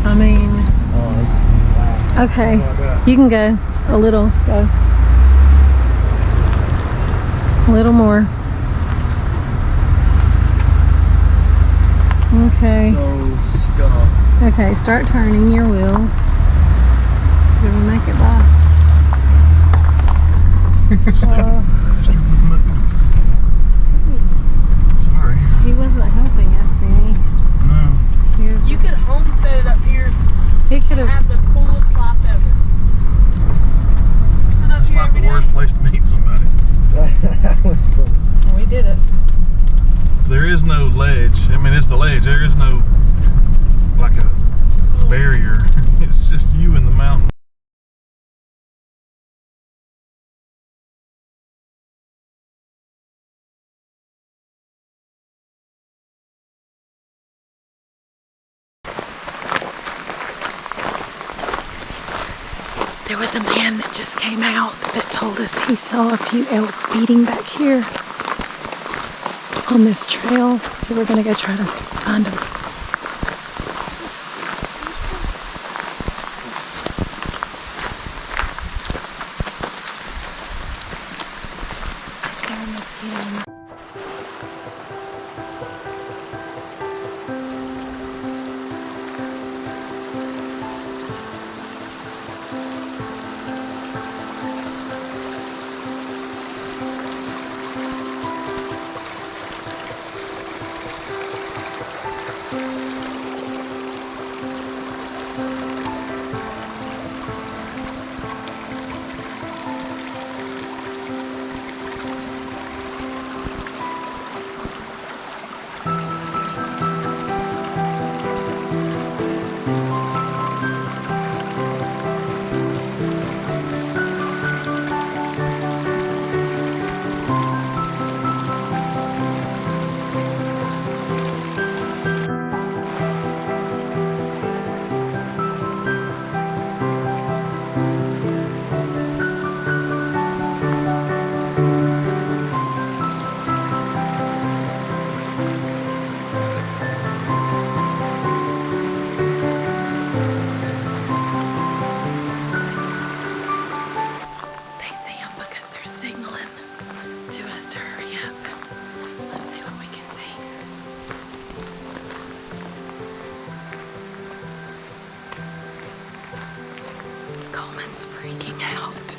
I mean, okay, you can go a little, go. A little more. Okay. Okay, start turning your wheels. Did we make it by? Sorry. He wasn't helping us any. No. You could homestead it up here. He could have the coolest life ever. It's like the worst place to meet somebody. That was so. We did it. There is no ledge. I mean, it's the ledge. There is no like a barrier. It's just you and the mountain. There was a man that just came out that told us he saw a few elk feeding back here on this trail. So we're gonna go try to find them. Freaking out,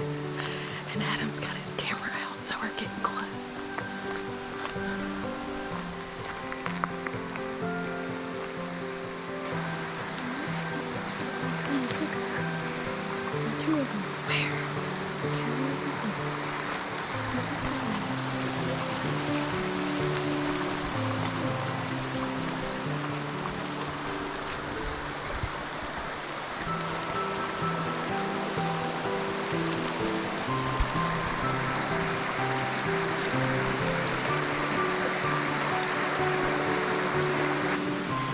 and Adam's got his camera out, so we're getting close. Where?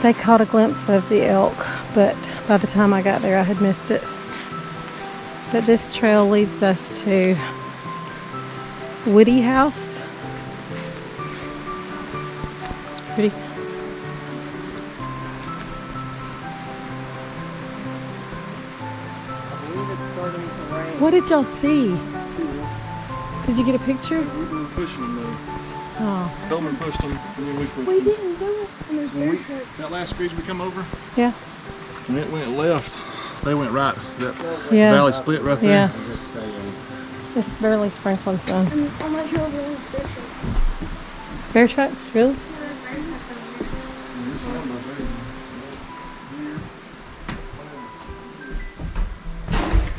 They caught a glimpse of the elk, but by the time I got there, I had missed it. But this trail leads us to Woody House. It's pretty. What did y'all see? Did you get a picture? We were pushing them though. Oh. Coleman pushed them, and then we pushed them. We didn't do it. And there's bear tracks. That last bridge we come over, Yeah. when it went left, they went right. That Yeah. valley split right there. Yeah. I'm just saying. It's barely sprinkling sun. I'm not sure if there was bear tracks. Bear tracks, really?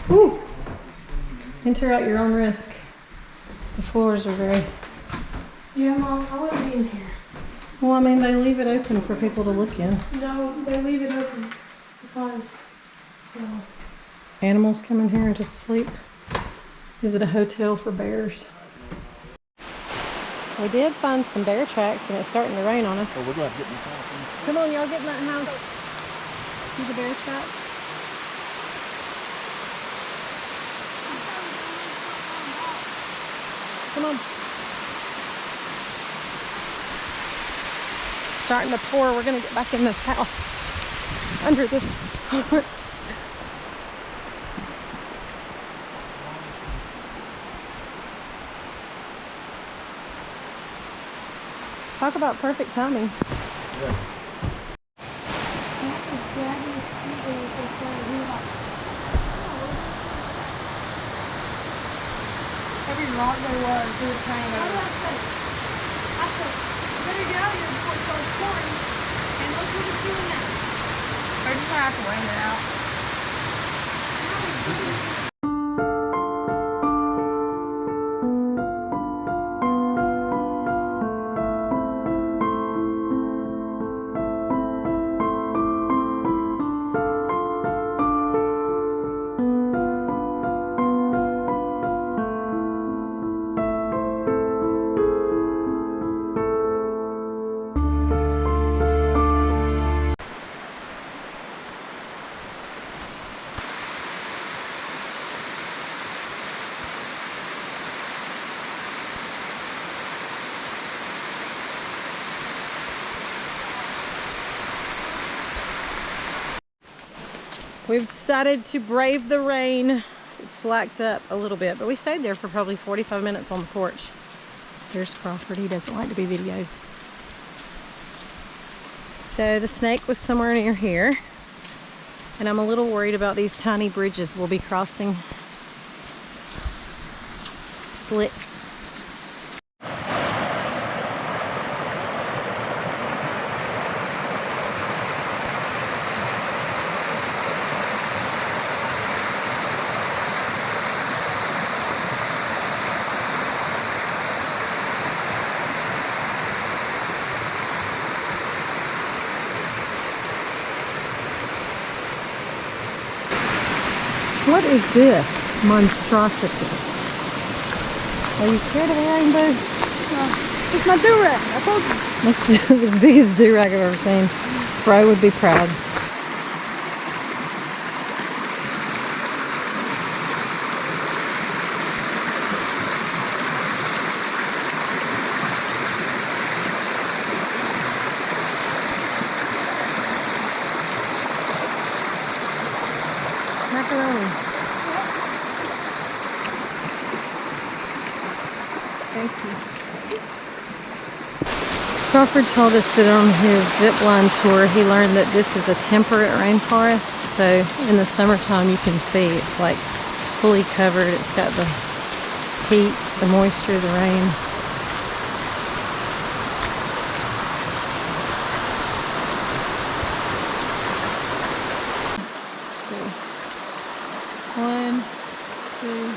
Woo! Enter at your own risk. The floors are very... Yeah, Mom, I wouldn't be in here. Well, I mean, they leave it open for people to look in. No, they leave it open because Animals come in here to sleep. Is it a hotel for bears? We did find some bear tracks, and it's starting to rain on us. Oh, we're going to get in this house. Come on, y'all, get in that house. See the bear tracks? Come on. It's starting to pour. We're gonna get back in this house under this Talk about perfect timing. Every rock there was, we were trying to. What did I say? I said, we better get out of here before it starts pouring. And look who was doing that. We're just gonna have to wait it out. We've decided to brave the rain. It slacked up a little bit, but we stayed there for probably 45 minutes on the porch. There's Crawford, he doesn't like to be videoed. So the snake was somewhere near here, and I'm a little worried about these tiny bridges we'll be crossing. Slick. What is this monstrosity? Are you scared of a rainbow? It's my do-rag, I told you. That's the biggest do-rag I've ever seen. Fro would be proud. Macaroni. Thank you. Crawford told us that on his zip line tour he learned that this is a temperate rainforest, so in the summertime you can see it's like fully covered. It's got the heat, the moisture, the rain. One, two.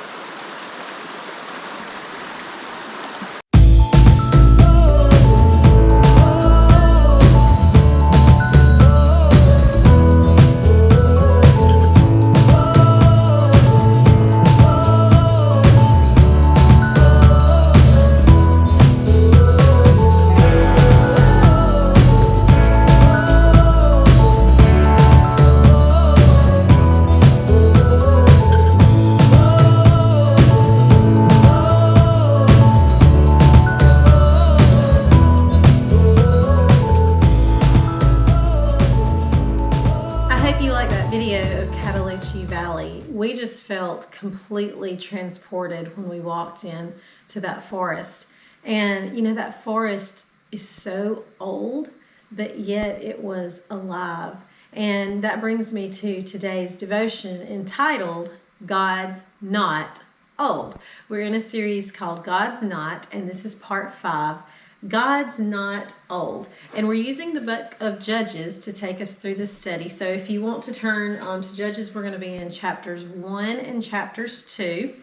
We just felt completely transported when we walked in to that forest. And you know, that forest is so old, but yet it was alive. And that brings me to today's devotion entitled God's Not Old. We're in a series called God's Not, and this is part 5. God's not old. And we're using the book of Judges to take us through this study. So if you want to turn to Judges, we're going to be in chapters 1 and chapters 2.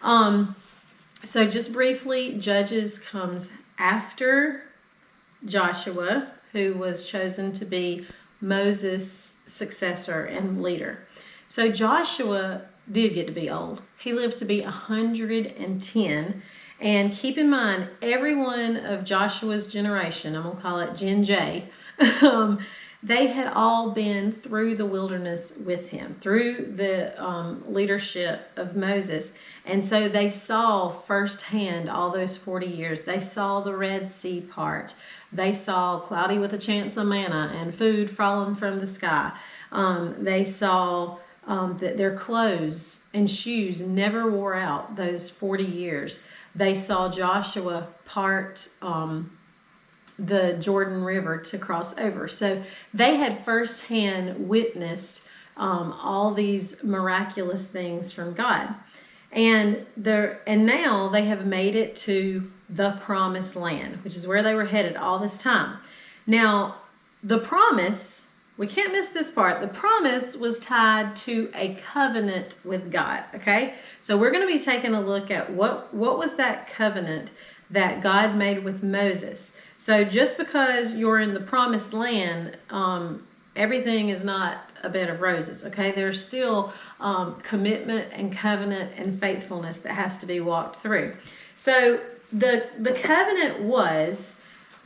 So just briefly, Judges comes after Joshua, who was chosen to be Moses' successor and leader. So Joshua did get to be old. He lived to be 110. And keep in mind, everyone of Joshua's generation, I'm going to call it Gen J, They had all been through the wilderness with him, through the leadership of Moses. And so they saw firsthand all those 40 years. They saw the Red Sea part. They saw cloudy with a chance of manna and food falling from the sky. They saw that their clothes and shoes never wore out those 40 years. They saw Joshua part the Jordan River to cross over. So they had firsthand witnessed all these miraculous things from God. And now they have made it to the promised land, which is where they were headed all this time. Now, the promise, we can't miss this part. The promise was tied to a covenant with God, okay? So we're going to be taking a look at what was that covenant that God made with Moses. So just because you're in the promised land, everything is not a bed of roses, okay? There's still commitment and covenant and faithfulness that has to be walked through. So the covenant was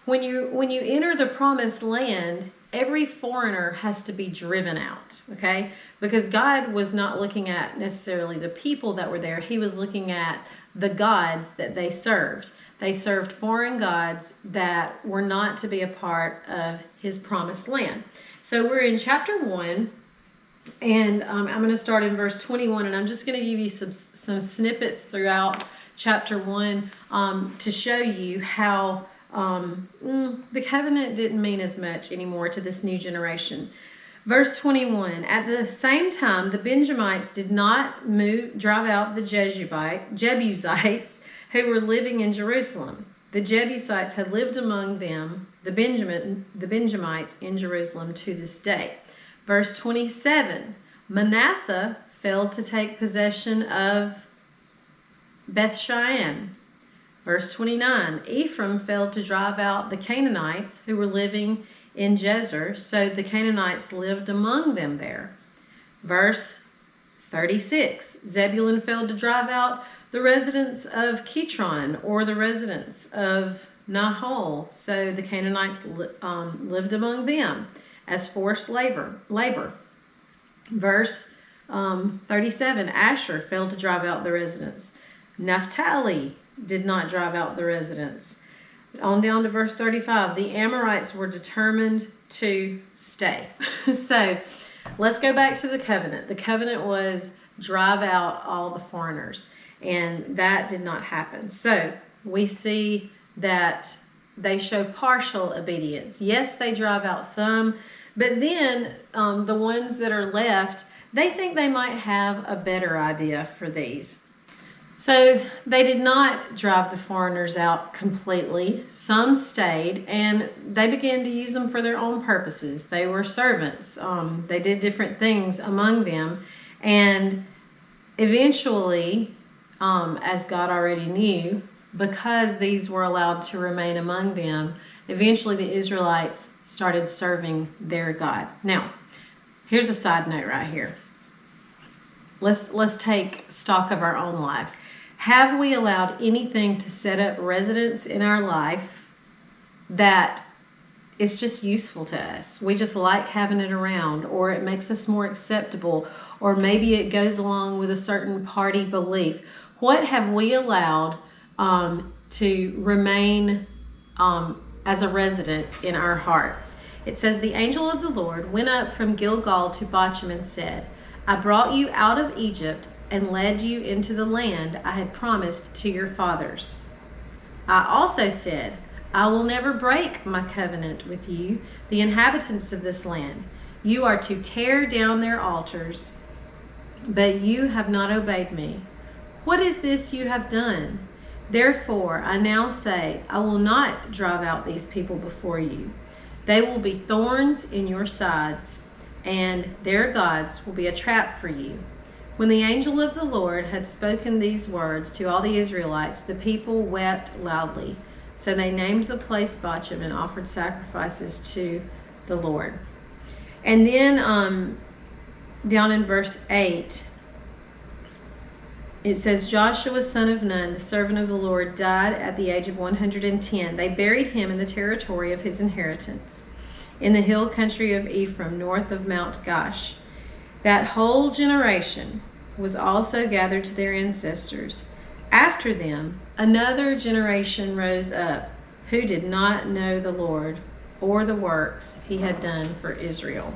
when you enter the promised land, every foreigner has to be driven out, okay? Because God was not looking at necessarily the people that were there. He was looking at the gods that they served. They served foreign gods that were not to be a part of his promised land. So we're in chapter 1, and I'm going to start in verse 21, and I'm just going to give you some snippets throughout chapter 1 to show you how the covenant didn't mean as much anymore to this new generation. Verse 21, at the same time, the Benjamites did not drive out the Jebusites who were living in Jerusalem. The Jebusites had lived among them, the Benjamites in Jerusalem to this day. Verse 27, Manasseh failed to take possession of Bethshean. Verse 29, Ephraim failed to drive out the Canaanites who were living in Jezer, so the Canaanites lived among them there. Verse 36, Zebulun failed to drive out the residents of Kitron or the residents of Nahal, so the Canaanites lived among them as forced labor. Verse 37, Asher failed to drive out the residents. Naphtali did not drive out the residents. On down to verse 35, the Amorites were determined to stay. So let's go back to the covenant. The covenant was drive out all the foreigners, and that did not happen. So we see that they show partial obedience. Yes, they drive out some, but then the ones that are left, they think they might have a better idea for these. So they did not drive the foreigners out completely. Some stayed, and they began to use them for their own purposes. They were servants. They did different things among them. And eventually, as God already knew, because these were allowed to remain among them, eventually the Israelites started serving their God. Now, here's a side note right here. Let's take stock of our own lives. Have we allowed anything to set up residence in our life that is just useful to us? We just like having it around, or it makes us more acceptable, or maybe it goes along with a certain party belief. What have we allowed to remain as a resident in our hearts? It says, the angel of the Lord went up from Gilgal to Bochum and said, I brought you out of Egypt and led you into the land I had promised to your fathers. I also said, I will never break my covenant with you, the inhabitants of this land. You are to tear down their altars, but you have not obeyed me. What is this you have done? Therefore, I now say, I will not drive out these people before you. They will be thorns in your sides, and their gods will be a trap for you. When the angel of the Lord had spoken these words to all the Israelites, the people wept loudly. So they named the place Bochum and offered sacrifices to the Lord. And then down in verse 8, it says, Joshua, son of Nun, the servant of the Lord, died at the age of 110. They buried him in the territory of his inheritance. in the hill country of Ephraim, north of Mount Gash. That whole generation was also gathered to their ancestors. After them, another generation rose up who did not know the Lord or the works he had done for Israel.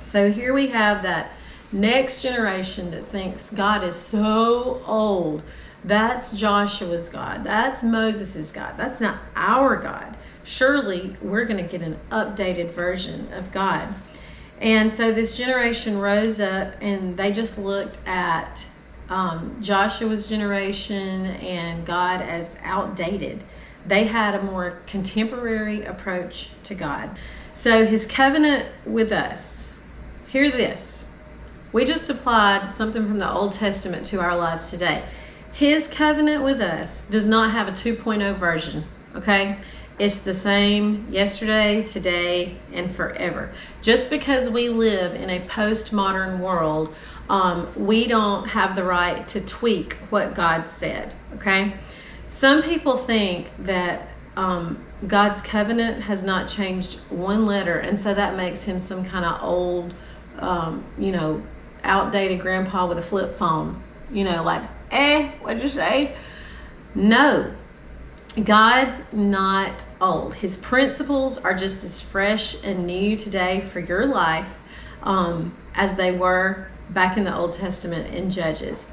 So here we have that next generation that thinks God is so old. That's Joshua's God. That's Moses' God. That's not our God. Surely we're going to get an updated version of God. And so this generation rose up and they just looked at Joshua's generation and God as outdated. They had a more contemporary approach to God. So his covenant with us, hear this. We just applied something from the Old Testament to our lives today. His covenant with us does not have a 2.0 version, okay? It's the same yesterday, today, and forever. Just because we live in a postmodern world, we don't have the right to tweak what God said, okay? Some people think that God's covenant has not changed one letter, and so that makes him some kind of old, outdated grandpa with a flip phone. What'd you say? No. God's not old. His principles are just as fresh and new today for your life as they were back in the Old Testament in Judges.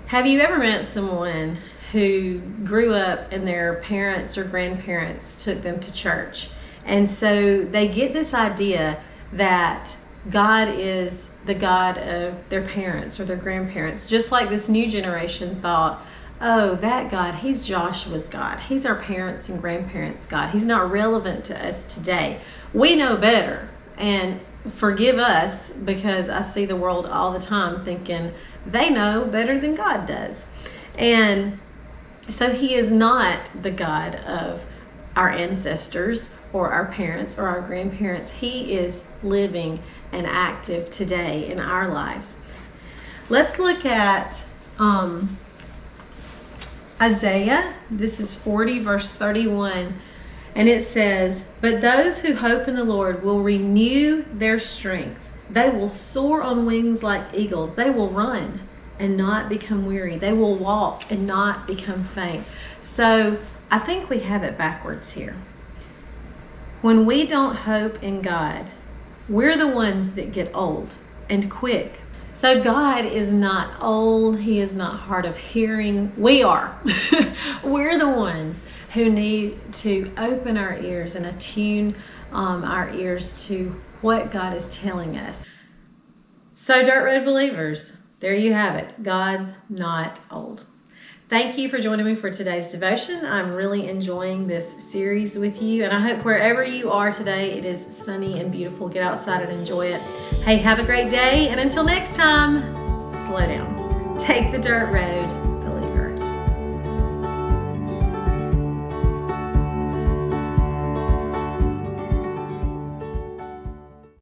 Have you ever met someone who grew up and their parents or grandparents took them to church? And so they get this idea that God is the God of their parents or their grandparents, just like this new generation thought, oh, that God, he's Joshua's God. He's our parents' and grandparents' God. He's not relevant to us today. We know better. And forgive us, because I see the world all the time thinking they know better than God does. And so he is not the God of our ancestors or our parents or our grandparents. He is living and active today in our lives. Let's look at Isaiah. This is 40 verse 31. And it says, but those who hope in the Lord will renew their strength. They will soar on wings like eagles. They will run and not become weary. They will walk and not become faint. So I think we have it backwards here. When we don't hope in God, we're the ones that get old and quick. So God is not old. He is not hard of hearing. We are. We're the ones who need to open our ears and attune our ears to what God is telling us. So Dirt Road believers, there you have it. God's not old. Thank you for joining me for today's devotion. I'm really enjoying this series with you, and I hope wherever you are today, it is sunny and beautiful. Get outside and enjoy it. Hey, have a great day, and until next time, slow down. Take the dirt road.